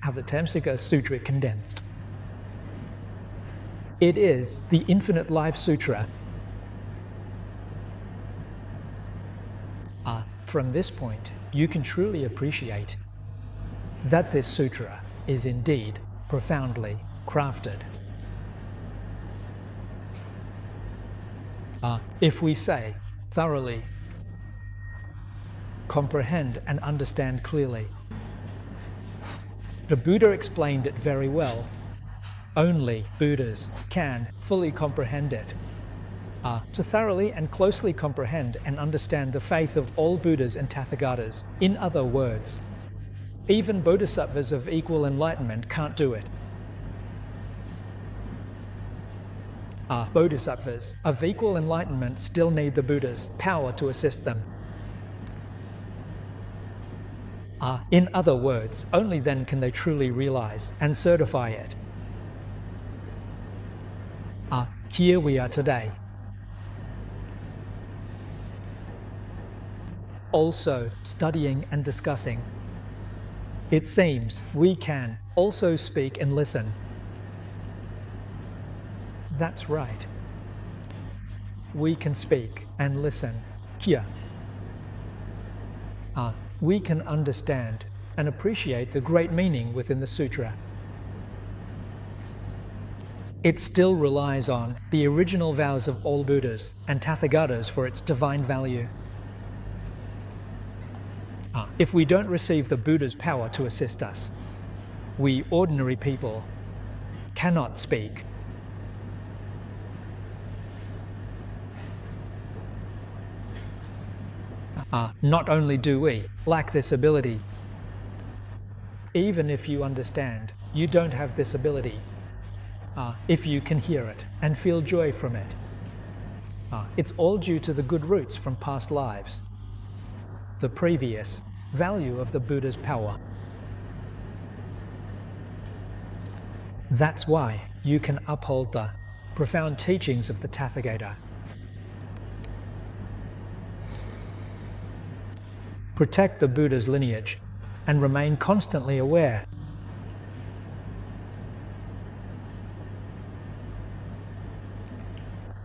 Avatamsika Sutra condensed. It is the Infinite Life Sutra. From this point, you can truly appreciate that this sutra is indeed profoundly crafted. If we say thoroughly, comprehend and understand clearly, the Buddha explained it very well. Only Buddhas can fully comprehend it. To thoroughly and closely comprehend and understand the faith of all Buddhas and Tathagatas. In other words, even Bodhisattvas of equal enlightenment can't do it. Bodhisattvas of equal enlightenment still need the Buddha's power to assist them. In other words, only then can they truly realize and certify it. Here we are today, also studying and discussing. It seems we can also speak and listen. That's right. We can speak and listen here. We can understand and appreciate the great meaning within the sutra. It still relies on the original vows of all Buddhas and Tathagatas for its divine value. If we don't receive the Buddha's power to assist us, we ordinary people cannot speak. Not only do we lack this ability, even if you understand, you don't have this ability. If you can hear it and feel joy from it, it's all due to the good roots from past lives, the previous value of the Buddha's power. That's why you can uphold the profound teachings of the Tathagata. Protect the Buddha's lineage and remain constantly aware.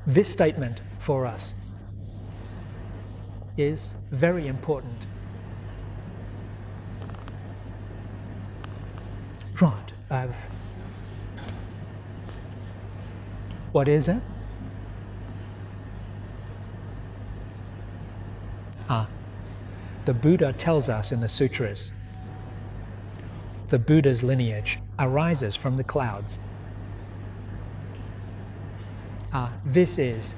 This statement for us is very important. Right. What is it? The Buddha tells us in the sutras, the Buddha's lineage arises from the clouds. This is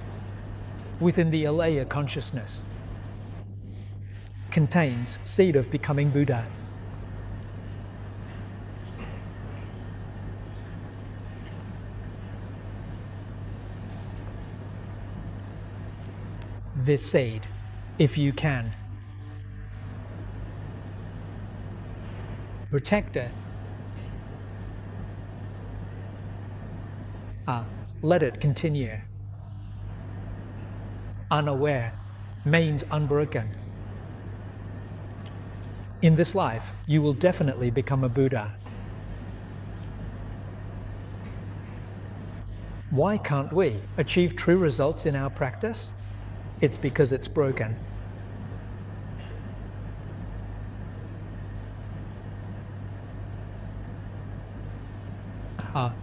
within the alaya consciousness, contains seed of becoming Buddha. This seed, if you can, protect it. Let it continue. Unaware means unbroken. In this life, you will definitely become a Buddha. Why can't we achieve true results in our practice? It's because it's broken.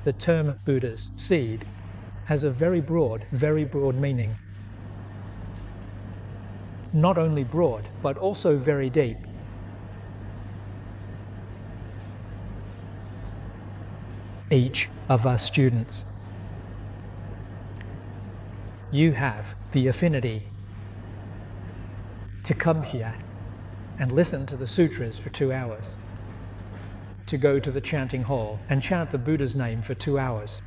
The term Buddha's seed has a very broad meaning. Not only broad, but also very deep. Each of us students, you have the affinity to come here and listen to the sutras for 2 hours, to go to the chanting hall and chant the Buddha's name for 2 hours.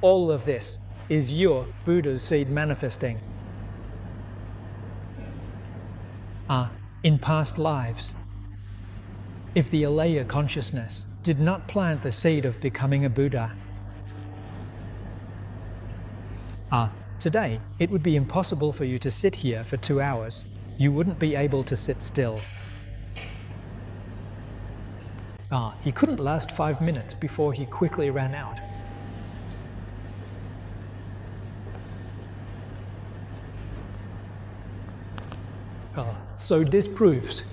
All of this is your Buddha's seed manifesting. In past lives, if the alaya consciousness did not plant the seed of becoming a Buddha, today it would be impossible for you to sit here for 2 hours. You wouldn't be able to sit still. He couldn't last 5 minutes before he quickly ran out. So this proves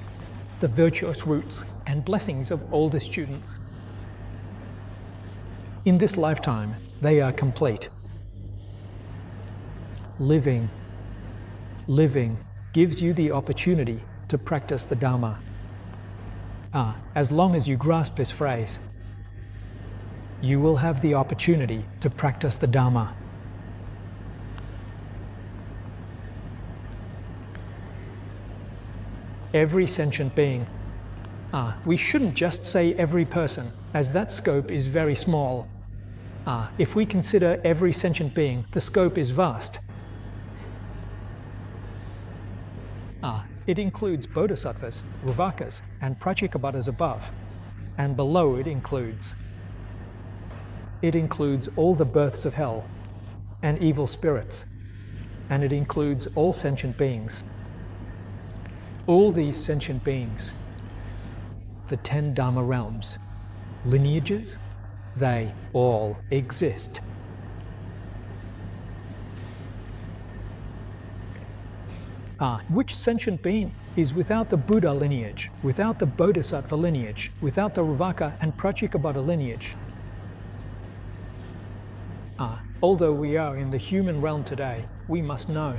the virtuous roots and blessings of all the students. In this lifetime, they are complete. Living gives you the opportunity to practice the Dharma. As long as you grasp this phrase, you will have the opportunity to practice the Dharma. Every sentient being. We shouldn't just say every person, as that scope is very small. If we consider every sentient being, the scope is vast. It includes bodhisattvas, ruvakas, and pratyekabuddhas above, and below it includes all the births of hell and evil spirits, and it includes all sentient beings. All these sentient beings, the 10 Dharma realms, lineages, they all exist. Which sentient being is without the Buddha lineage, without the Bodhisattva lineage, without the Ruvaka and Pratyekabuddha lineage? Although we are in the human realm today, we must know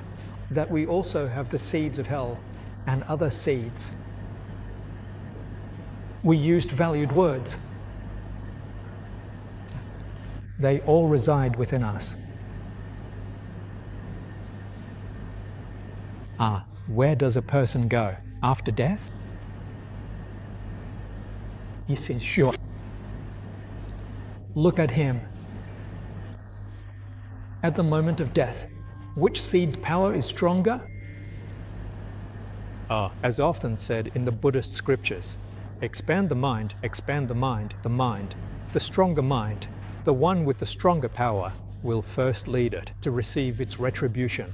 that we also have the seeds of hell and other seeds. We used valued words. They all reside within us. Where does a person go after death? He says, sure. Look at him. At the moment of death, which seed's power is stronger? As often said in the Buddhist scriptures, expand the mind, the mind. The stronger mind, the one with the stronger power, will first lead it to receive its retribution.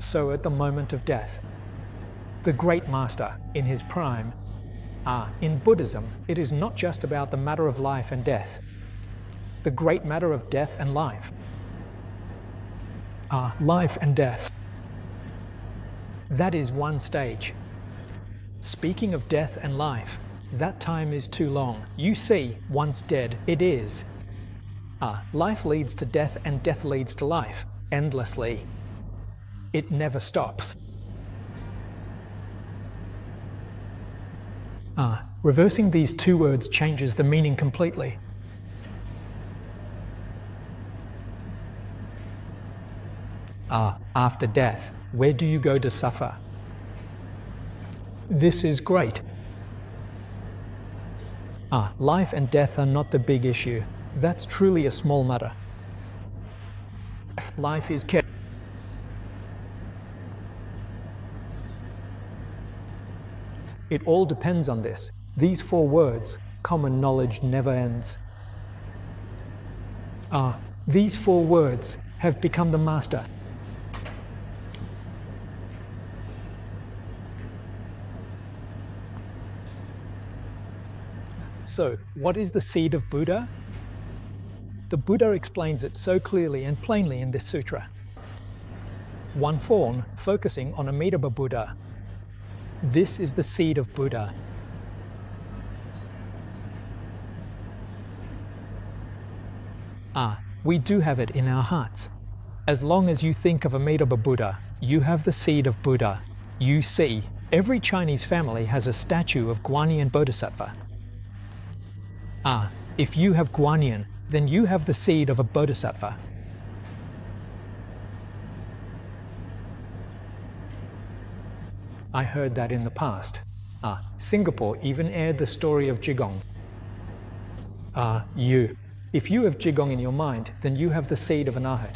So at the moment of death, the great master in his prime, in Buddhism, it is not just about the matter of life and death, the great matter of death and life. Life and death. That is one stage. Speaking of death and life, that time is too long. You see, once dead, it is. Life leads to death and death leads to life, endlessly. It never stops. Reversing these two words changes the meaning completely. After death, where do you go to suffer? This is great. Life and death are not the big issue. That's truly a small matter. Life is kept. It all depends on this. These 4 words, common knowledge never ends. These 4 words have become the master. So, what is the seed of Buddha? The Buddha explains it so clearly and plainly in this sutra. One fawn focusing on Amitabha Buddha. This is the seed of Buddha. We do have it in our hearts. As long as you think of Amitabha Buddha, you have the seed of Buddha. You see, every Chinese family has a statue of Guanyin Bodhisattva. If you have Guanyin, then you have the seed of a Bodhisattva. I heard that in the past. Singapore even aired the story of Jigong. If you have Jigong in your mind, then you have the seed of an Arhat.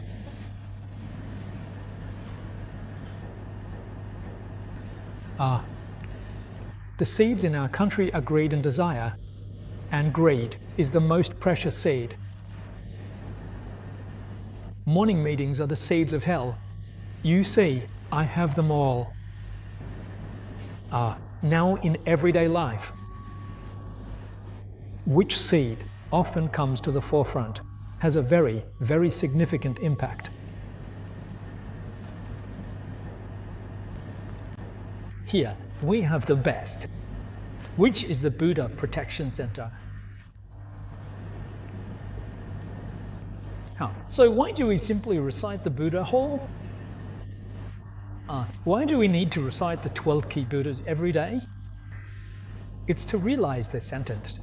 The seeds in our country are greed and desire, and greed is the most precious seed. Morning meetings are the seeds of hell. You see, I have them all. Now in everyday life, which seed often comes to the forefront has a very, very significant impact. Here we have the best, which is the Buddha Protection Center. So why do we simply recite the Buddha Hall? Why do we need to recite the 12 key Buddhas every day? It's to realize this sentence.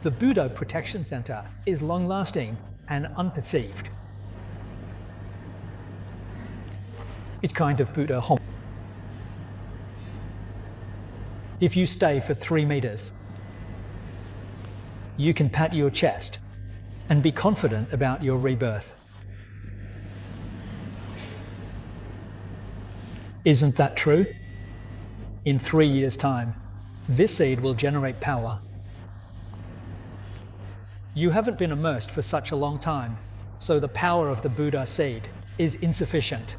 The Buddha Protection Center is long-lasting and unperceived. It's kind of Buddha home. If you stay for 3 meters, you can pat your chest and be confident about your rebirth. Isn't that true? In 3 years' time, this seed will generate power. You haven't been immersed for such a long time, so the power of the Buddha seed is insufficient.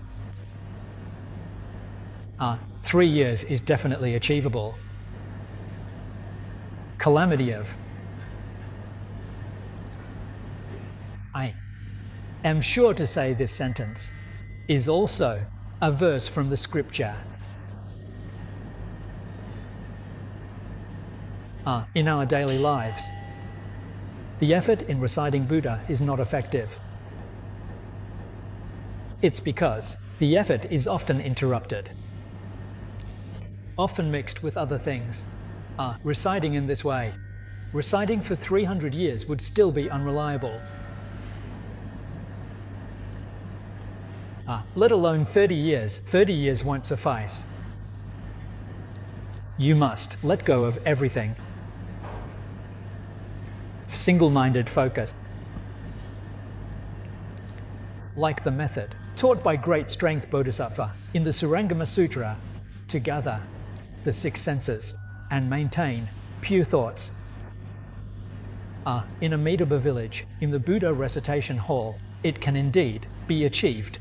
3 years is definitely achievable. Calamity of. I am sure to say this sentence is also a verse from the scripture. In our daily lives, the effort in reciting Buddha is not effective. It's because the effort is often interrupted, often mixed with other things. Reciting in this way, reciting for 300 years would still be unreliable. Let alone 30 years. 30 years won't suffice. You must let go of everything. Single-minded focus. Like the method taught by great strength Bodhisattva in the Surangama Sutra to gather the 6 senses and maintain pure thoughts. In a Medaba village, in the Buddha recitation hall, it can indeed be achieved.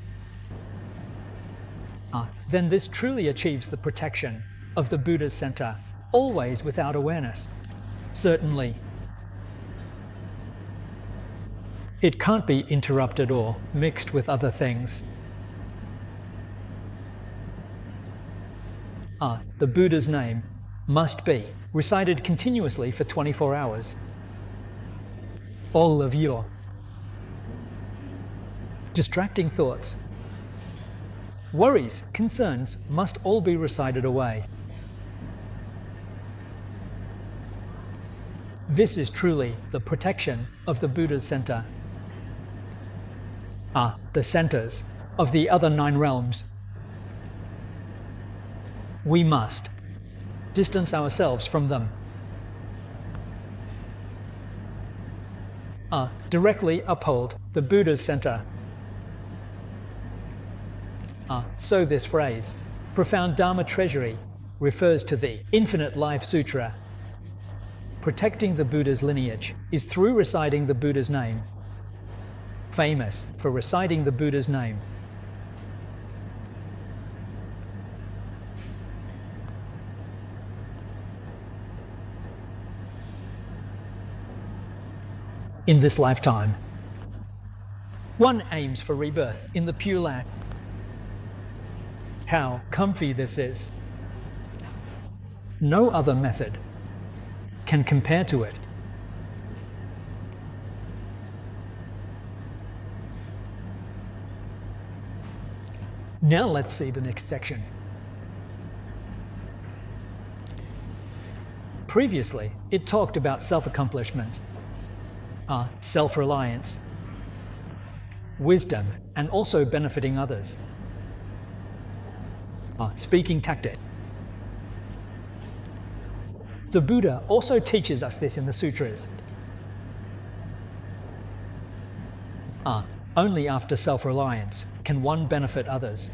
Then this truly achieves the protection of the Buddha's center, always without awareness. Certainly, it can't be interrupted or mixed with other things. The Buddha's name must be recited continuously for 24 hours. All of your distracting thoughts, worries, concerns must all be recited away. This is truly the protection of the Buddha's center. The centers of the other 9 realms. We must distance ourselves from them. Directly uphold the Buddha's center. So this phrase, profound Dharma treasury, refers to the Infinite Life Sutra. Protecting the Buddha's lineage is through reciting the Buddha's name. Famous for reciting the Buddha's name. In this lifetime, one aims for rebirth in the Pure Land. How comfy this is. No other method can compare to it. Now let's see the next section. Previously, it talked about self-accomplishment, self-reliance, wisdom, and also benefiting others. Speaking tactic. The Buddha also teaches us this in the sutras. Only after self-reliance can one benefit others.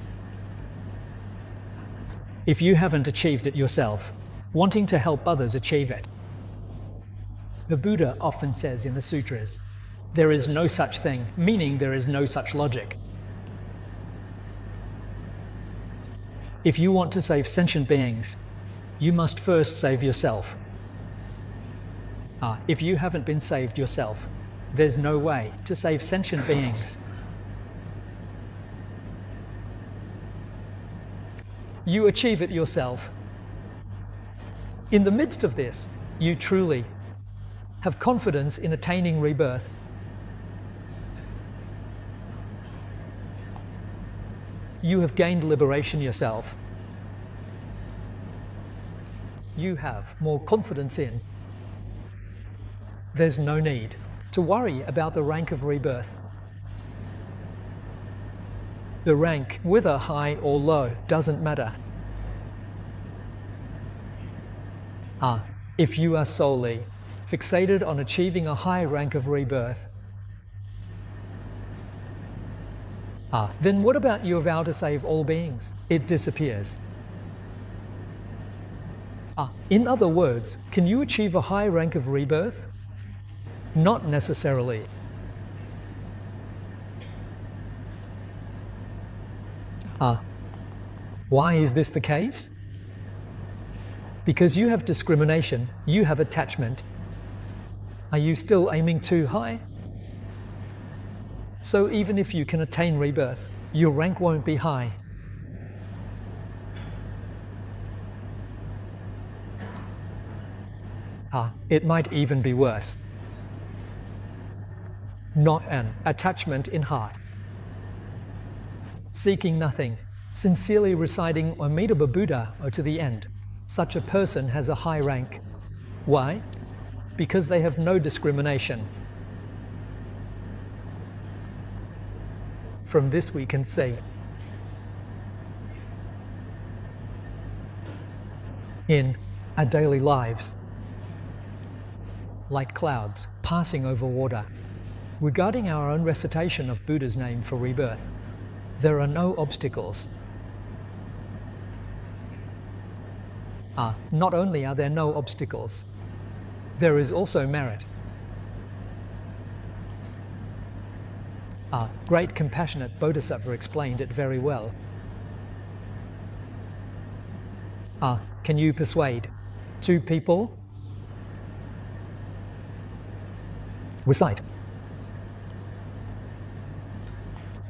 If you haven't achieved it yourself, wanting to help others achieve it. The Buddha often says in the sutras, there is no such thing, meaning there is no such logic. If you want to save sentient beings, you must first save yourself. If you haven't been saved yourself, there's no way to save sentient beings. You achieve it yourself. In the midst of this, you truly have confidence in attaining rebirth. You have gained liberation yourself. You have more confidence in. There's no need to worry about the rank of rebirth. The rank, whether high or low, doesn't matter. If you are solely fixated on achieving a high rank of rebirth, then what about your vow to save all beings? It disappears. In other words, can you achieve a high rank of rebirth? Not necessarily. Why is this the case? Because you have discrimination, you have attachment. Are you still aiming too high? So even if you can attain rebirth, your rank won't be high. It might even be worse. Not an attachment in heart. Seeking nothing, sincerely reciting Amitabha Buddha or to the end, such a person has a high rank. Why? Because they have no discrimination. From this we can see in our daily lives, like clouds passing over water, regarding our own recitation of Buddha's name for rebirth, there are no obstacles. Not only are there no obstacles, there is also merit. Great compassionate Bodhisattva explained it very well. Can you persuade 2 people? Recite.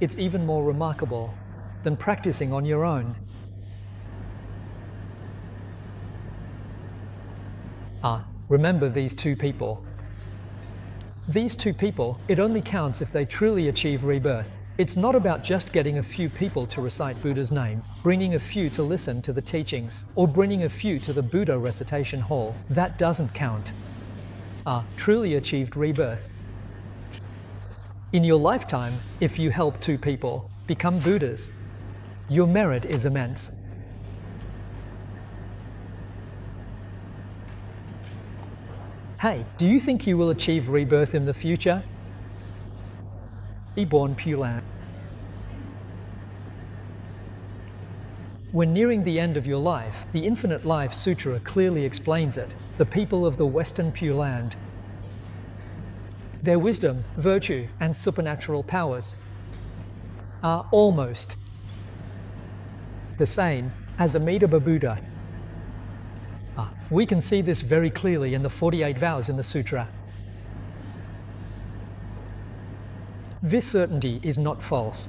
It's even more remarkable than practicing on your own. Remember these 2 people. These 2 people, it only counts if they truly achieve rebirth. It's not about just getting a few people to recite Buddha's name, bringing a few to listen to the teachings, or bringing a few to the Buddha recitation hall. That doesn't count. Truly achieved rebirth. In your lifetime, if you help 2 people become Buddhas, your merit is immense. Hey, do you think you will achieve rebirth in the future? Reborn Pure Land. When nearing the end of your life, the Infinite Life Sutra clearly explains it. The people of the Western Pure Land, their wisdom, virtue, and supernatural powers are almost the same as Amitabha Buddha. We can see this very clearly in the 48 vows in the Sutra. This certainty is not false.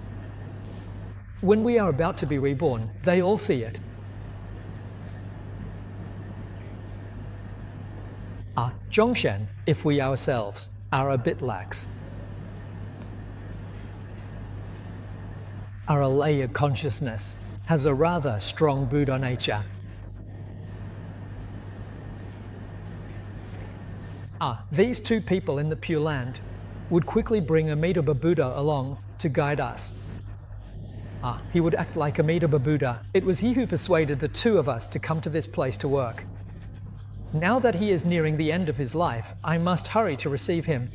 When we are about to be reborn, they all see it. Zhongshan, if we ourselves are a bit lax, our layer consciousness has a rather strong Buddha nature. These 2 people in the Pure Land would quickly bring Amitabha Buddha along to guide us. He would act like Amitabha Buddha. It was he who persuaded the 2 of us to come to this place to work. Now that he is nearing the end of his life, I must hurry to receive him.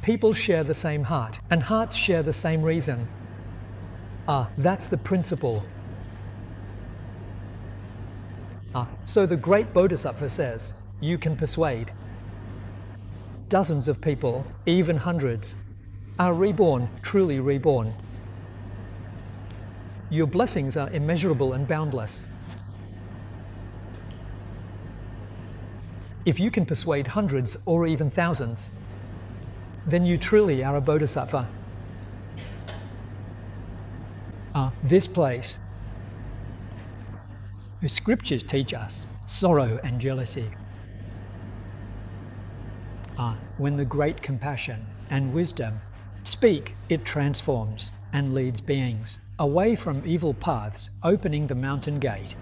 People share the same heart, and hearts share the same reason. That's the principle. So the great Bodhisattva says, you can persuade. Dozens of people, even hundreds, are reborn, truly reborn. Your blessings are immeasurable and boundless. If you can persuade hundreds or even thousands, then you truly are a bodhisattva. This place, the scriptures teach us sorrow and jealousy. When the great compassion and wisdom speak, it transforms and leads beings away from evil paths, opening the mountain gate.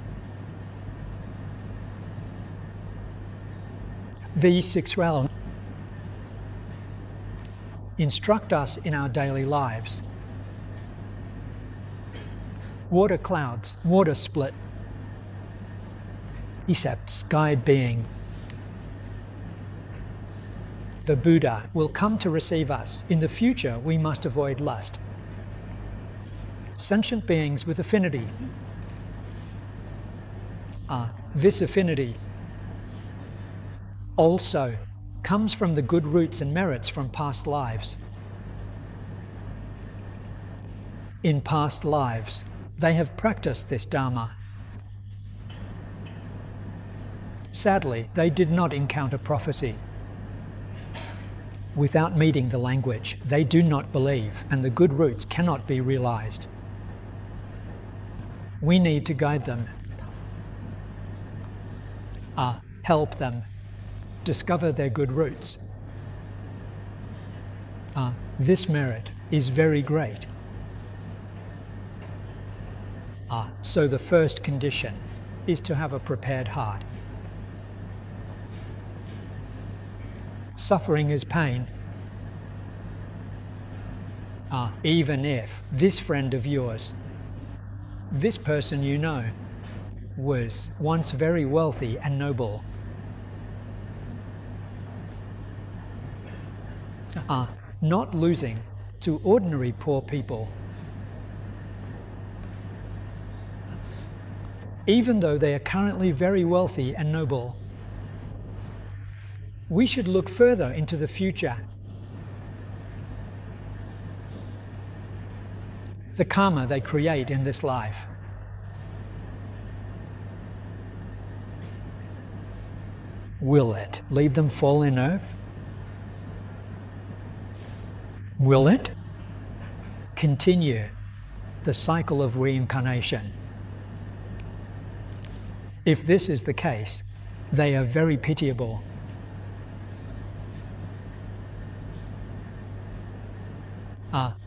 These 6 realms instruct us in our daily lives. Water clouds, water split, precepts guide being. The Buddha will come to receive us. In the future, we must avoid lust. Sentient beings with affinity. This affinity also comes from the good roots and merits from past lives. In past lives, they have practiced this Dharma. Sadly, they did not encounter prophecy. Without meeting the language, they do not believe, and the good roots cannot be realized. We need to guide them, help them discover their good roots. This merit is very great. So the first condition is to have a prepared heart. Suffering is pain. Even if this friend of yours, this person you know, was once very wealthy and noble, not losing to ordinary poor people, even though they are currently very wealthy and noble, we should look further into the future. The karma they create in this life. Will it leave them fall in earth? Will it continue the cycle of reincarnation? If this is the case, they are very pitiable.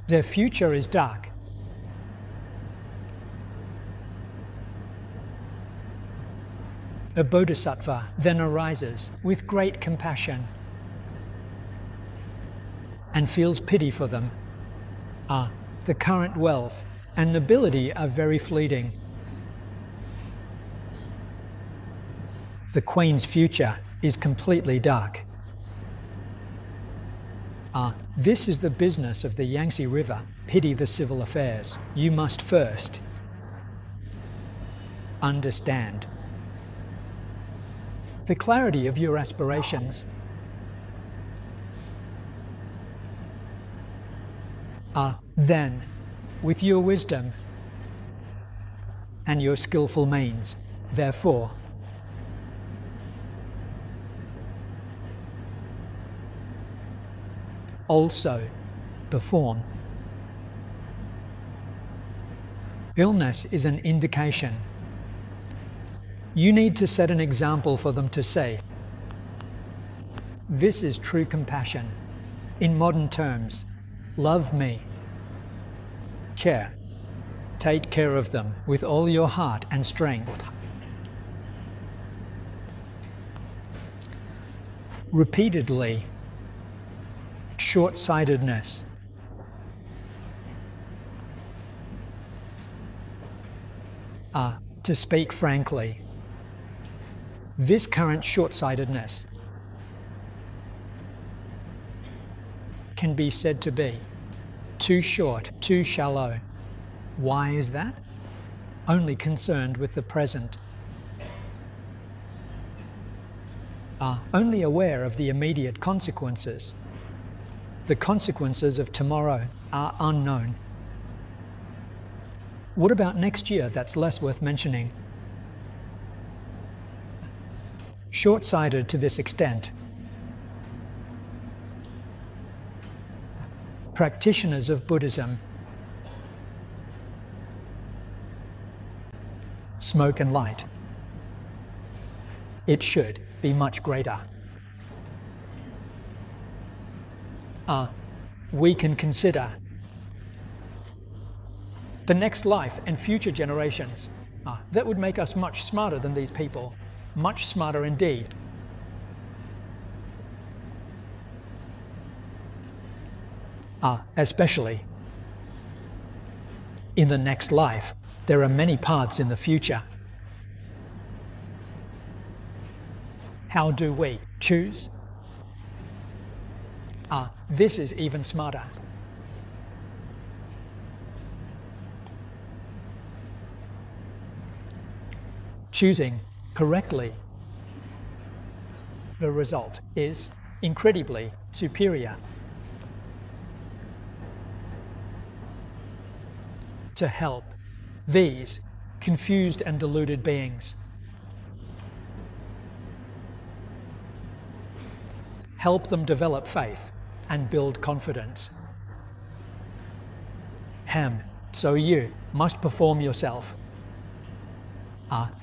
Their future is dark. A bodhisattva then arises with great compassion and feels pity for them. The current wealth and nobility are very fleeting. The Queen's future is completely dark. This is the business of the Yangtze River. Pity the civil affairs. You must first understand the clarity of your aspirations. Then, with your wisdom and your skillful means, therefore, also perform. Illness is an indication. You need to set an example for them to say, this is true compassion. In modern terms, love me. Care. Take care of them with all your heart and strength. Repeatedly, short-sightedness. To speak frankly, this current short-sightedness can be said to be too short, too shallow. Why is that? Only concerned with the present. Only aware of the immediate consequences. The consequences of tomorrow are unknown. What about next year? That's less worth mentioning. Short-sighted to this extent. Practitioners of Buddhism smoke and light. It should be much greater. We can consider the next life and future generations. That would make us much smarter than these people, much smarter indeed. Especially in the next life, there are many paths in the future. How do we choose? This is even smarter. Choosing correctly, the result is incredibly superior. To help these confused and deluded beings. Help them develop faith and build confidence. So you must perform yourself.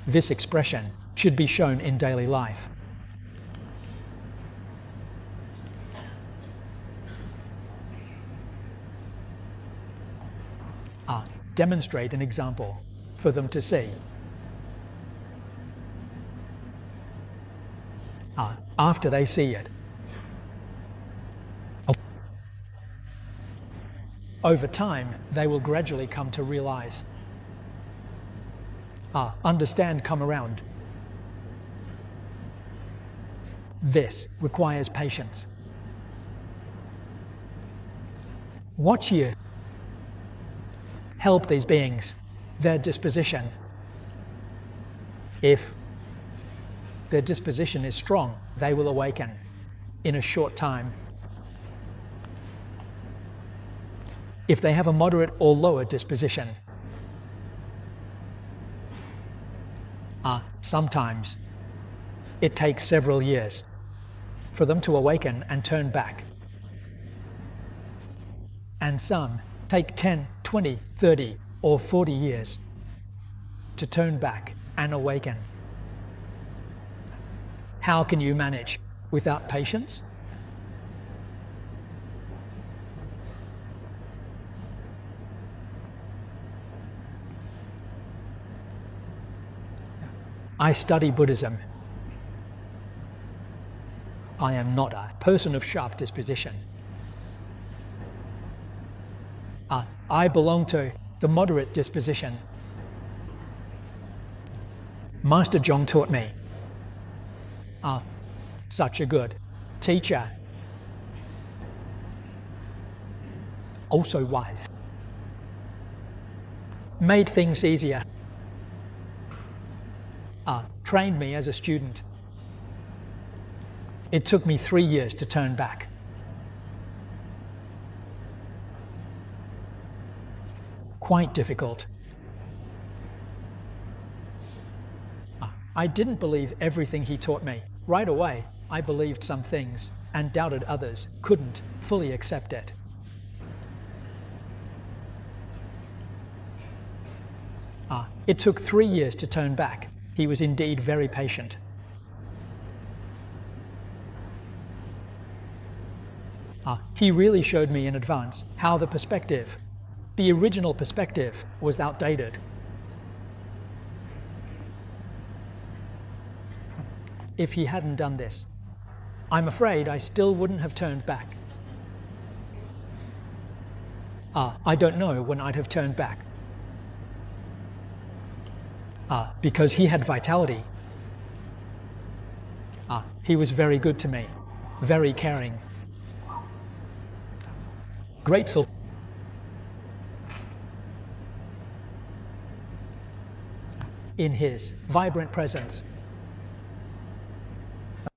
This expression should be shown in daily life. Demonstrate an example for them to see. After they see it, over time, they will gradually come to realize, understand, come around. This requires patience. Watch you help these beings, their disposition. If their disposition is strong, they will awaken in a short time. If they have a moderate or lower disposition, sometimes it takes several years for them to awaken and turn back. And some take 10, 20, 30 or 40 years to turn back and awaken. How can you manage without patience? I study Buddhism. I am not a person of sharp disposition. I belong to the moderate disposition. Master Zhong taught me. Such a good teacher. Also wise. Made things easier. Trained me as a student. It took me 3 years to turn back. Quite difficult. I didn't believe everything he taught me. Right away, I believed some things and doubted others, couldn't fully accept it. It took 3 years to turn back. He was indeed very patient. He really showed me in advance how the original perspective was outdated. If he hadn't done this, I'm afraid I still wouldn't have turned back. I don't know when I'd have turned back. Because he had vitality. He was very good to me, very caring, grateful. In his vibrant presence,